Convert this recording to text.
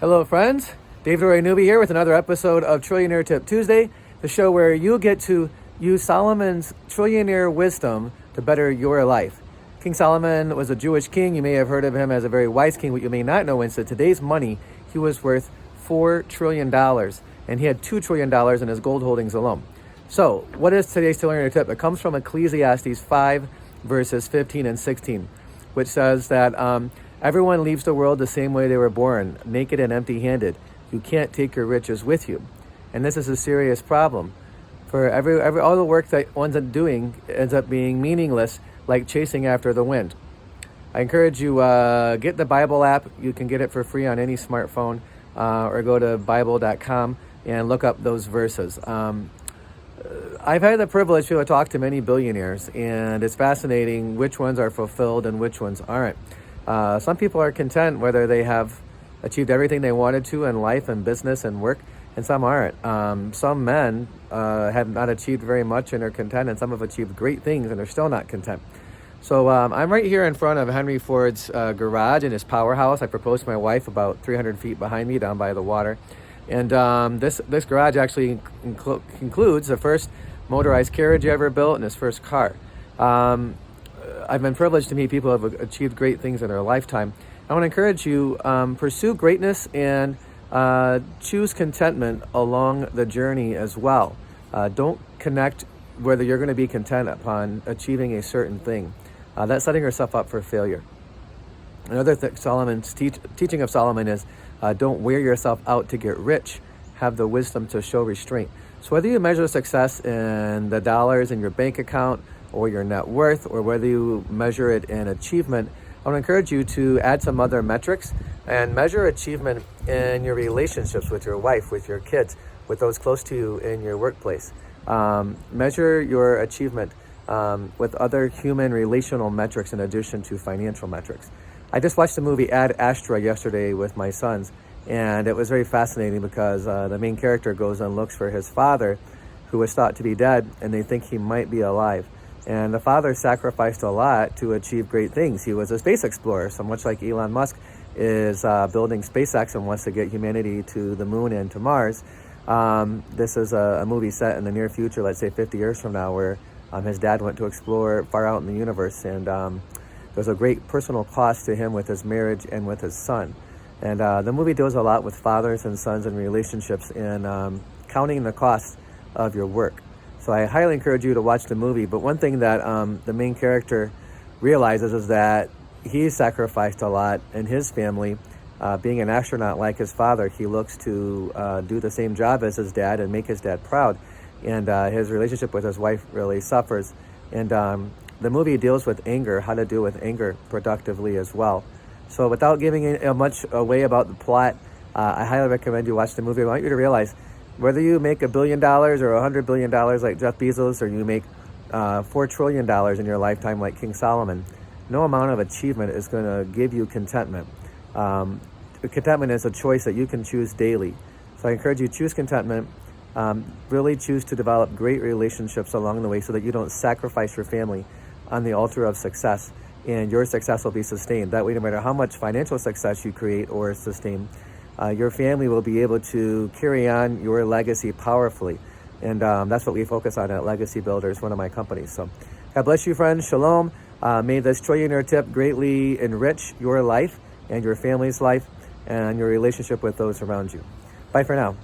Hello, friends. David Roy Newby here with another episode of Trillionaire Tip Tuesday, the show where you get to use Solomon's trillionaire wisdom to better your life. King Solomon was a Jewish king. You may have heard of him as a very wise king. What you may not know is that today's money, he was worth $4 trillion, and he had $2 trillion in his gold holdings alone. So, what is today's trillionaire tip? It comes from Ecclesiastes 5, verses 15 and 16, which says that everyone leaves the world the same way they were born, naked and empty-handed. You can't take your riches with you. And this is a serious problem. For all the work that one's doing ends up being meaningless, like chasing after the wind. I encourage you, get the Bible app. You can get it for free on any smartphone, or go to Bible.com and look up those verses. I've had the privilege to talk to many billionaires, and it's fascinating which ones are fulfilled and which ones aren't. Some people are content whether they have achieved everything they wanted to in life and business and work, and some aren't. Some men have not achieved very much and are content, and some have achieved great things and are still not content. So I'm right here in front of Henry Ford's garage in his powerhouse. I proposed to my wife about 300 feet behind me down by the water. And this garage actually includes the first motorized carriage ever built and his first car. I've been privileged to meet people who have achieved great things in their lifetime. I want to encourage you, pursue greatness and choose contentment along the journey as well. Don't connect whether you're going to be content upon achieving a certain thing. That's setting yourself up for failure. Another thing, Solomon's teaching of Solomon is don't wear yourself out to get rich. Have the wisdom to show restraint. So whether you measure success in the dollars in your bank account or your net worth, or whether you measure it in achievement, I want to encourage you to add some other metrics and measure achievement in your relationships with your wife, with your kids, with those close to you in your workplace. Measure your achievement with other human relational metrics in addition to financial metrics. I just watched the movie Astra yesterday with my sons, and it was very fascinating because the main character goes and looks for his father, who was thought to be dead, and they think he might be alive. And the father sacrificed a lot to achieve great things. He was a space explorer, so much like Elon Musk is building SpaceX and wants to get humanity to the moon and to Mars. This is a movie set in the near future, let's say 50 years from now, where his dad went to explore far out in the universe, and there's a great personal cost to him with his marriage and with his son. And the movie deals a lot with fathers and sons and relationships and counting the cost of your work. So I highly encourage you to watch the movie. But one thing that the main character realizes is that he sacrificed a lot in his family. Being an astronaut like his father, he looks to do the same job as his dad and make his dad proud. And his relationship with his wife really suffers. And the movie deals with anger, how to deal with anger productively as well. So without giving much away about the plot, I highly recommend you watch the movie. I want you to realize, whether you make $1 billion or $100 billion like Jeff Bezos, or you make $4 trillion in your lifetime like King Solomon, no amount of achievement is going to give you contentment. Contentment is a choice that you can choose daily. So I encourage you to choose contentment. Really choose to develop great relationships along the way so that you don't sacrifice your family on the altar of success, and your success will be sustained. That way, no matter how much financial success you create or sustain, your family will be able to carry on your legacy powerfully. And that's what we focus on at Legacy Builders, one of my companies. So God bless you, friends. Shalom. May this trillionaire tip greatly enrich your life and your family's life and your relationship with those around you. Bye for now.